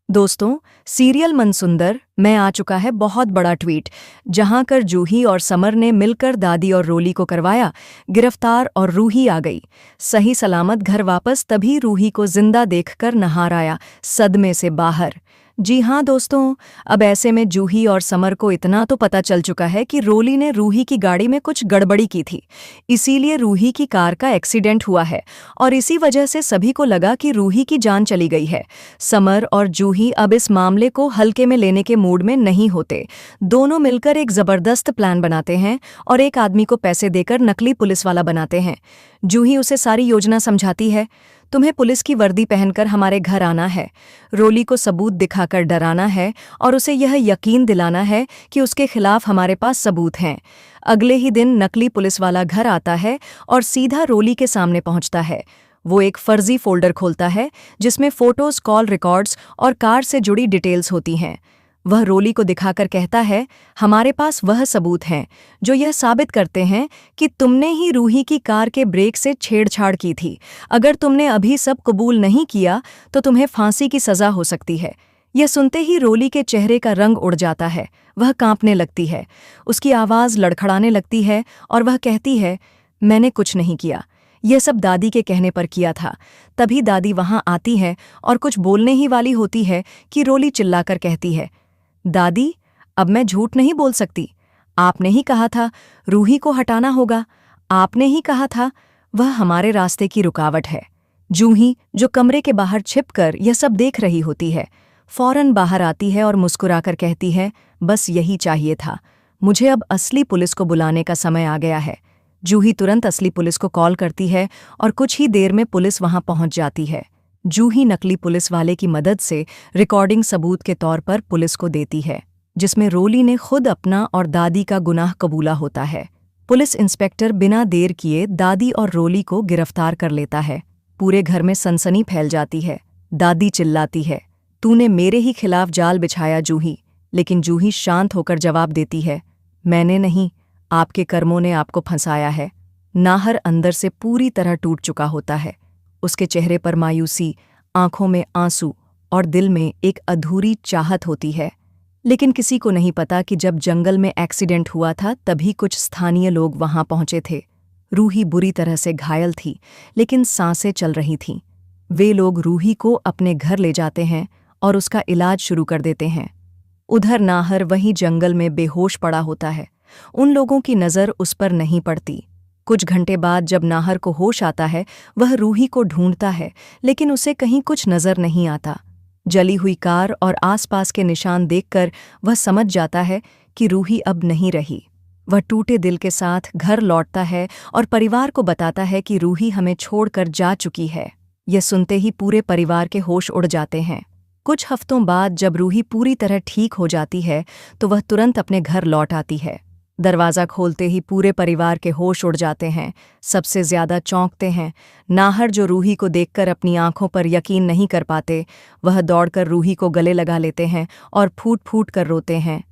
दोस्तों, सीरियल मनसुंदर में आ चुका है बहुत बड़ा ट्वीट, जहां कर जूही और समर ने मिलकर दादी और रोली को करवाया गिरफ्तार और रूही आ गई सही सलामत घर वापस। तभी रूही को जिंदा देखकर नहार आया सदमे से बाहर। जी हाँ दोस्तों, अब ऐसे में जूही और समर को इतना तो पता चल चुका है कि रोली ने रूही की गाड़ी में कुछ गड़बड़ी की थी, इसीलिए रूही की कार का एक्सीडेंट हुआ है और इसी वजह से सभी को लगा कि रूही की जान चली गई है। समर और जूही अब इस मामले को हल्के में लेने के मूड में नहीं होते। दोनों मिलकर एक जबरदस्त प्लान बनाते हैं और एक आदमी को पैसे देकर नकली पुलिस वाला बनाते हैं। जूही उसे सारी योजना समझाती है। तुम्हें पुलिस की वर्दी पहनकर हमारे घर आना है, रोली को सबूत दिखाकर डराना है और उसे यह यकीन दिलाना है कि उसके खिलाफ हमारे पास सबूत हैं। अगले ही दिन नकली पुलिस वाला घर आता है और सीधा रोली के सामने पहुंचता है। वो एक फर्जी फोल्डर खोलता है जिसमें फोटोज, कॉल रिकॉर्ड्स और कार से जुड़ी डिटेल्स होती हैं। वह रोली को दिखाकर कहता है, हमारे पास वह सबूत हैं जो यह साबित करते हैं कि तुमने ही रूही की कार के ब्रेक से छेड़छाड़ की थी। अगर तुमने अभी सब कबूल नहीं किया तो तुम्हें फांसी की सजा हो सकती है। यह सुनते ही रोली के चेहरे का रंग उड़ जाता है, वह कांपने लगती है, उसकी आवाज़ लड़खड़ाने लगती है और वह कहती है, मैंने कुछ नहीं किया, यह सब दादी के कहने पर किया था। तभी दादी वहां आती है और कुछ बोलने ही वाली होती है कि रोली चिल्लाकर कहती है, दादी, अब मैं झूठ नहीं बोल सकती। आपने ही कहा था रूही को हटाना होगा, आपने ही कहा था वह हमारे रास्ते की रुकावट है। जूही, जो कमरे के बाहर छिपकर यह सब देख रही होती है, फौरन बाहर आती है और मुस्कुराकर कहती है, बस यही चाहिए था, मुझे अब असली पुलिस को बुलाने का समय आ गया है। जूही तुरंत असली पुलिस को कॉल करती है और कुछ ही देर में पुलिस वहां पहुंच जाती है। जूही नकली पुलिस वाले की मदद से रिकॉर्डिंग सबूत के तौर पर पुलिस को देती है, जिसमें रोली ने खुद अपना और दादी का गुनाह कबूला होता है। पुलिस इंस्पेक्टर बिना देर किए दादी और रोली को गिरफ्तार कर लेता है। पूरे घर में सनसनी फैल जाती है। दादी चिल्लाती है, तूने मेरे ही खिलाफ जाल बिछाया जूही। लेकिन जूही शांत होकर जवाब देती है, मैंने नहीं, आपके कर्मों ने आपको फंसाया है। नाहर अंदर से पूरी तरह टूट चुका होता है। उसके चेहरे पर मायूसी, आंखों में आंसू और दिल में एक अधूरी चाहत होती है। लेकिन किसी को नहीं पता कि जब जंगल में एक्सीडेंट हुआ था तभी कुछ स्थानीय लोग वहां पहुंचे थे। रूही बुरी तरह से घायल थी, लेकिन सांसें चल रही थीं। वे लोग रूही को अपने घर ले जाते हैं और उसका इलाज शुरू कर देते हैं। उधर नाहर वहीं जंगल में बेहोश पड़ा होता है। उन लोगों की नज़र उस पर नहीं पड़ती। कुछ घंटे बाद जब नाहर को होश आता है, वह रूही को ढूंढता है, लेकिन उसे कहीं कुछ नज़र नहीं आता। जली हुई कार और आसपास के निशान देखकर वह समझ जाता है कि रूही अब नहीं रही। वह टूटे दिल के साथ घर लौटता है और परिवार को बताता है कि रूही हमें छोड़कर जा चुकी है। यह सुनते ही पूरे परिवार के होश उड़ जाते हैं। कुछ हफ्तों बाद जब रूही पूरी तरह ठीक हो जाती है तो वह तुरंत अपने घर लौट आती है। दरवाज़ा खोलते ही पूरे परिवार के होश उड़ जाते हैं। सबसे ज्यादा चौंकते हैं नाहर, जो रूही को देखकर अपनी आंखों पर यकीन नहीं कर पाते। वह दौड़कर रूही को गले लगा लेते हैं और फूट फूट कर रोते हैं,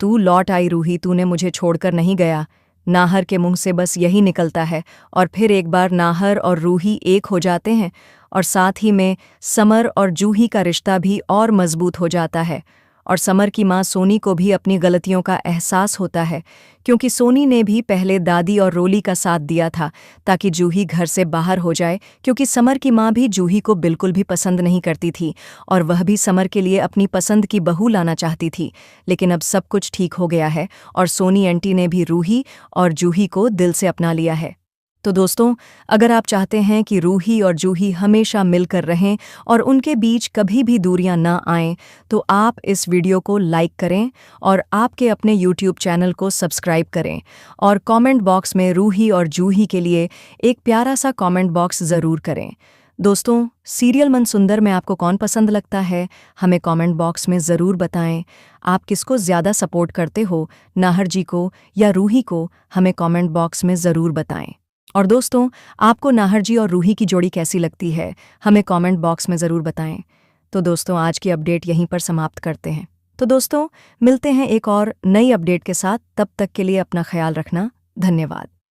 तू लौट आई रूही, तूने मुझे छोड़कर नहीं गया। नाहर के मुंह से बस यही निकलता है और फिर एक बार नाहर और रूही एक हो जाते हैं और साथ ही में समर और जूही का रिश्ता भी और मजबूत हो जाता है। और समर की माँ सोनी को भी अपनी गलतियों का एहसास होता है, क्योंकि सोनी ने भी पहले दादी और रोली का साथ दिया था ताकि जूही घर से बाहर हो जाए, क्योंकि समर की माँ भी जूही को बिल्कुल भी पसंद नहीं करती थी और वह भी समर के लिए अपनी पसंद की बहू लाना चाहती थी। लेकिन अब सब कुछ ठीक हो गया है और सोनी आंटी ने भी रूही और जूही को दिल से अपना लिया है। तो दोस्तों, अगर आप चाहते हैं कि रूही और जूही हमेशा मिलकर रहें और उनके बीच कभी भी दूरियां ना आएं, तो आप इस वीडियो को लाइक करें और आपके अपने YouTube चैनल को सब्सक्राइब करें और कमेंट बॉक्स में रूही और जूही के लिए एक प्यारा सा कमेंट बॉक्स ज़रूर करें। दोस्तों, सीरियल मनसुंदर में आपको कौन पसंद लगता है, हमें कमेंट बॉक्स में ज़रूर बताएं। आप किसको ज़्यादा सपोर्ट करते हो, नाहर जी को या रूही को, हमें कमेंट बॉक्स में ज़रूर बताएं। और दोस्तों, आपको नाहर जी और रूही की जोड़ी कैसी लगती है, हमें कमेंट बॉक्स में ज़रूर बताएं। तो दोस्तों, आज की अपडेट यहीं पर समाप्त करते हैं। तो दोस्तों, मिलते हैं एक और नई अपडेट के साथ। तब तक के लिए अपना ख्याल रखना। धन्यवाद।